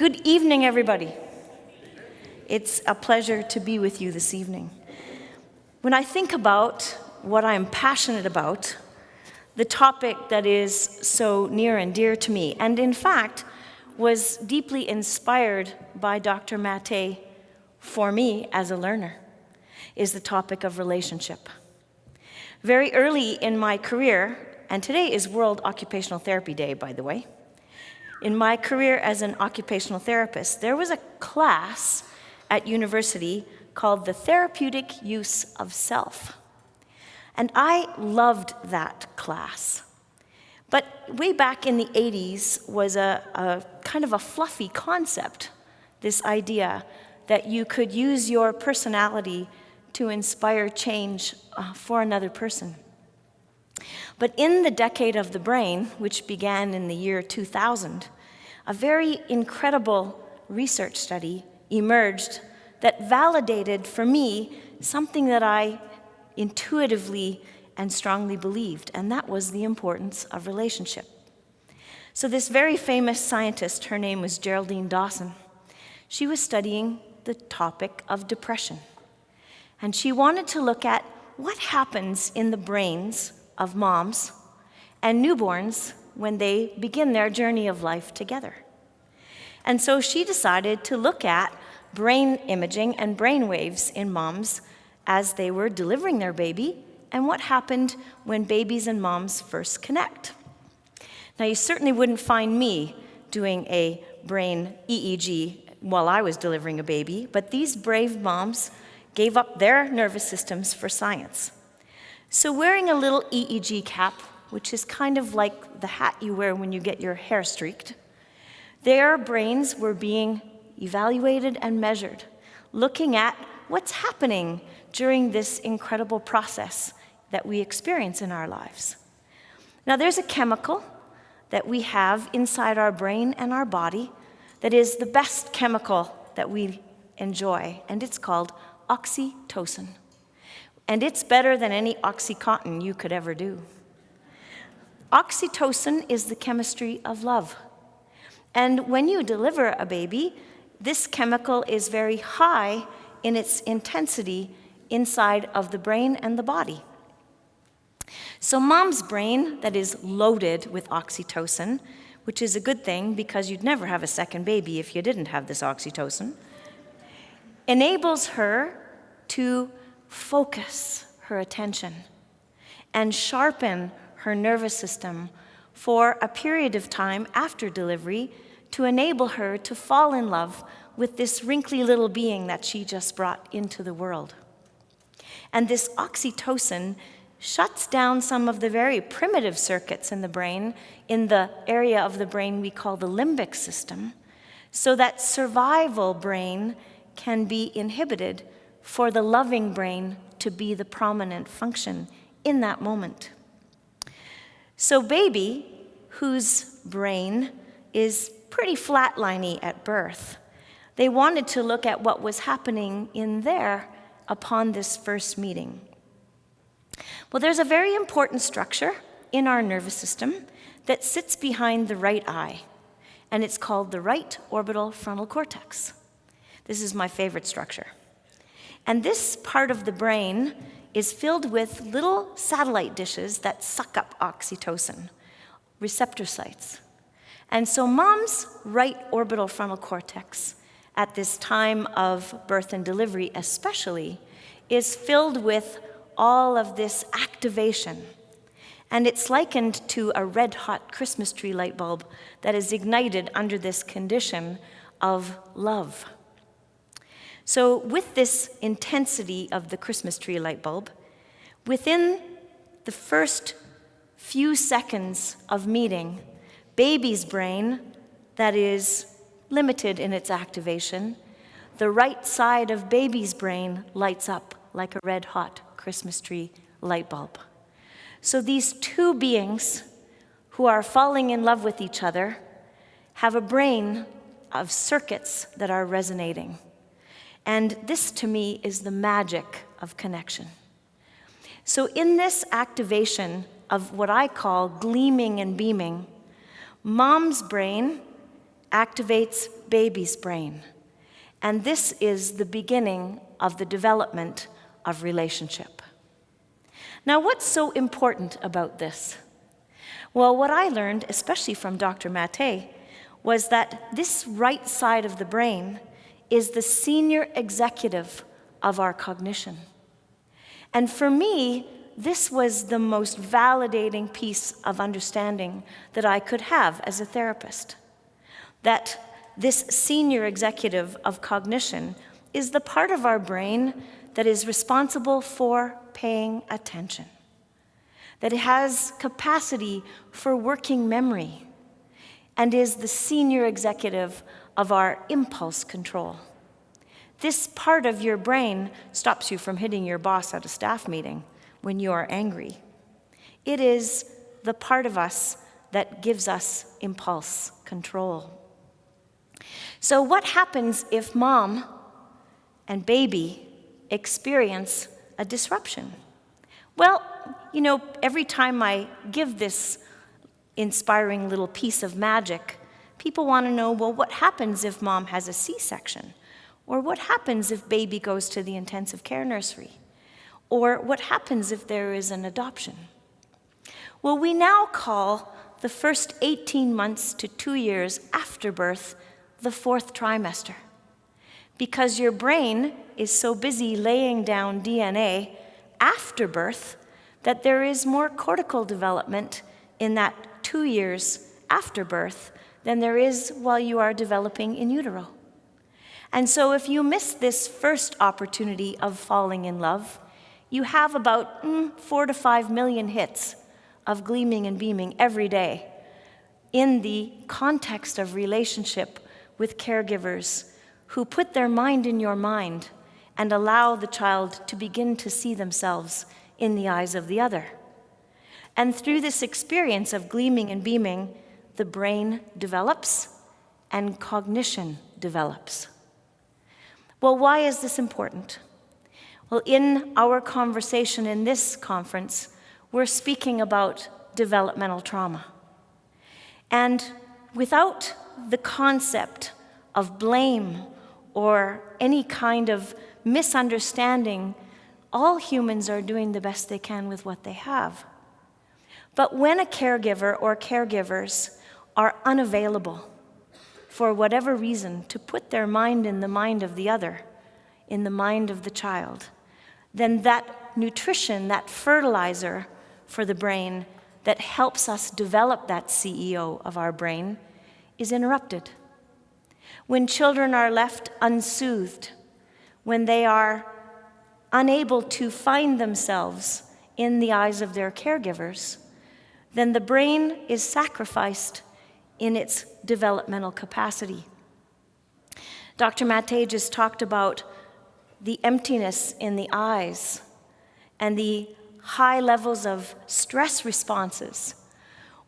Good evening, everybody. It's a pleasure to be with you this evening. When I think about what I'm passionate about, the topic that is so near and dear to me, and in fact was deeply inspired by Dr. Maté for me as a learner, is the topic of relationship. Very early in my career, and today is World Occupational Therapy Day, by the way, in my career as an occupational therapist, there was a class at university called the Therapeutic Use of Self. And I loved that class. But way back in the 80s was a kind of a fluffy concept, this idea that you could use your personality to inspire change for another person. But in the decade of the brain, which began in the year 2000, a very incredible research study emerged that validated for me something that I intuitively and strongly believed, and that was the importance of relationship. So this very famous scientist, her name was Geraldine Dawson, she was studying the topic of depression. And she wanted to look at what happens in the brains of moms and newborns when they begin their journey of life together. And so she decided to look at brain imaging and brain waves in moms as they were delivering their baby and what happened when babies and moms first connect. Now, you certainly wouldn't find me doing a brain EEG while I was delivering a baby, but these brave moms gave up their nervous systems for science. So wearing a little EEG cap, which is kind of like the hat you wear when you get your hair streaked, their brains were being evaluated and measured, looking at what's happening during this incredible process that we experience in our lives. Now, there's a chemical that we have inside our brain and our body that is the best chemical that we enjoy, and it's called oxytocin. And it's better than any Oxycontin you could ever do. Oxytocin is the chemistry of love. And when you deliver a baby, this chemical is very high in its intensity inside of the brain and the body. So mom's brain that is loaded with oxytocin, which is a good thing because you'd never have a second baby if you didn't have this oxytocin, enables her to focus her attention and sharpen her nervous system for a period of time after delivery to enable her to fall in love with this wrinkly little being that she just brought into the world. And this oxytocin shuts down some of the very primitive circuits in the brain, in the area of the brain we call the limbic system, so that survival brain can be inhibited for the loving brain to be the prominent function in that moment. So baby, whose brain is pretty flatliney at birth, they wanted to look at what was happening in there upon this first meeting. Well, there's a very important structure in our nervous system that sits behind the right eye, and it's called the right orbital frontal cortex. This is my favorite structure. And this part of the brain is filled with little satellite dishes that suck up oxytocin, receptor sites. And so mom's right orbital frontal cortex, at this time of birth and delivery especially, is filled with all of this activation. And it's likened to a red-hot Christmas tree light bulb that is ignited under this condition of love. So with this intensity of the Christmas tree light bulb, within the first few seconds of meeting, baby's brain, that is limited in its activation, the right side of baby's brain lights up like a red-hot Christmas tree light bulb. So these two beings who are falling in love with each other have a brain of circuits that are resonating. And this, to me, is the magic of connection. So in this activation of what I call gleaming and beaming, mom's brain activates baby's brain. And this is the beginning of the development of relationship. Now, what's so important about this? Well, what I learned, especially from Dr. Maté, was that this right side of the brain is the senior executive of our cognition. And for me, this was the most validating piece of understanding that I could have as a therapist. That this senior executive of cognition is the part of our brain that is responsible for paying attention, that it has capacity for working memory, and is the senior executive of our impulse control. This part of your brain stops you from hitting your boss at a staff meeting when you are angry. It is the part of us that gives us impulse control. So what happens if mom and baby experience a disruption? Well, every time I give this inspiring little piece of magic, people want to know, well, what happens if mom has a C-section? Or what happens if baby goes to the intensive care nursery? Or what happens if there is an adoption? Well, we now call the first 18 months to 2 years after birth the fourth trimester, because your brain is so busy laying down DNA after birth that there is more cortical development in that 2 years after birth than there is while you are developing in utero. And so if you miss this first opportunity of falling in love, you have about 4 to 5 million hits of gleaming and beaming every day in the context of relationship with caregivers who put their mind in your mind and allow the child to begin to see themselves in the eyes of the other. And through this experience of gleaming and beaming, the brain develops and cognition develops. Well, why is this important? Well, in our conversation in this conference, we're speaking about developmental trauma. And without the concept of blame or any kind of misunderstanding, all humans are doing the best they can with what they have. But when a caregiver or caregivers are unavailable for whatever reason to put their mind in the mind of the other, in the mind of the child, then that nutrition, that fertilizer for the brain that helps us develop that CEO of our brain is interrupted. When children are left unsoothed, when they are unable to find themselves in the eyes of their caregivers, then the brain is sacrificed in its developmental capacity. Dr. Maté just talked about the emptiness in the eyes and the high levels of stress responses.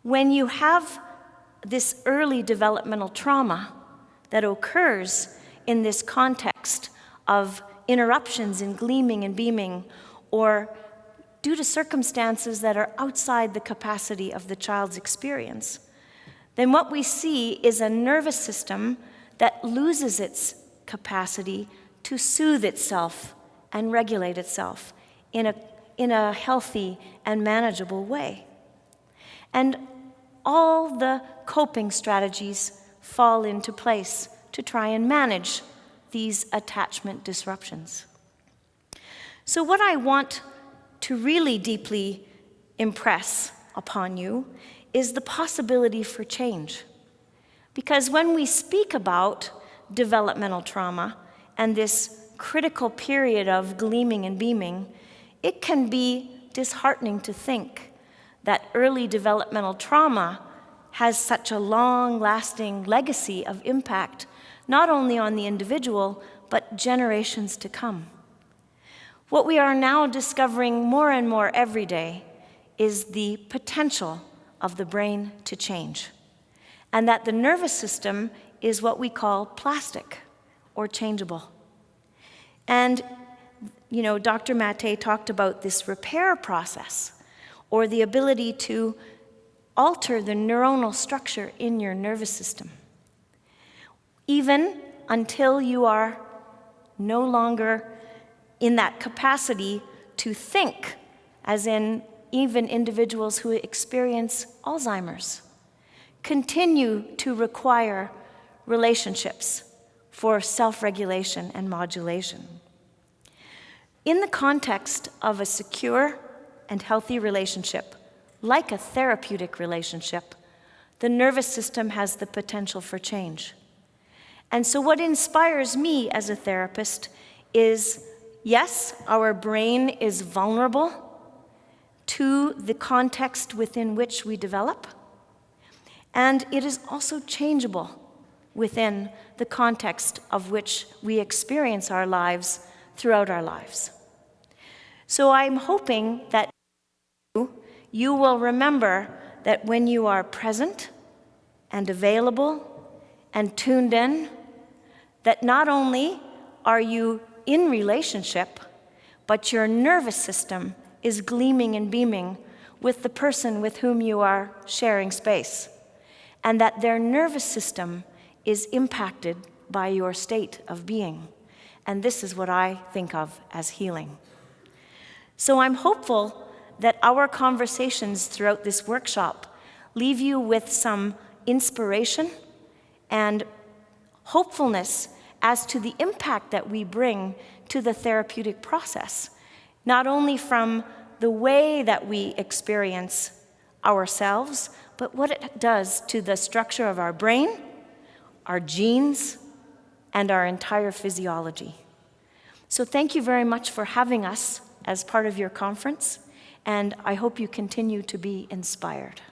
When you have this early developmental trauma that occurs in this context of interruptions in gleaming and beaming, or due to circumstances that are outside the capacity of the child's experience, then what we see is a nervous system that loses its capacity to soothe itself and regulate itself in a healthy and manageable way. And all the coping strategies fall into place to try and manage these attachment disruptions. So what I want to really deeply impress upon you is the possibility for change. Because when we speak about developmental trauma and this critical period of gleaming and beaming, it can be disheartening to think that early developmental trauma has such a long-lasting legacy of impact, not only on the individual, but generations to come. What we are now discovering more and more every day is the potential of the brain to change, and that the nervous system is what we call plastic or changeable. And, Dr. Maté talked about this repair process, or the ability to alter the neuronal structure in your nervous system. even until you are no longer in that capacity to think, as in even individuals who experience Alzheimer's, continue to require relationships for self-regulation and modulation. In the context of a secure and healthy relationship, like a therapeutic relationship, the nervous system has the potential for change. And so what inspires me as a therapist is, yes, our brain is vulnerable to the context within which we develop, and it is also changeable within the context of which we experience our lives throughout our lives. So I'm hoping that you will remember that when you are present and available and tuned in, that not only are you in relationship, but your nervous system is gleaming and beaming with the person with whom you are sharing space, and that their nervous system is impacted by your state of being. And this is what I think of as healing. So I'm hopeful that our conversations throughout this workshop leave you with some inspiration and hopefulness as to the impact that we bring to the therapeutic process, not only from the way that we experience ourselves, but what it does to the structure of our brain, our genes, and our entire physiology. So thank you very much for having us as part of your conference, and I hope you continue to be inspired.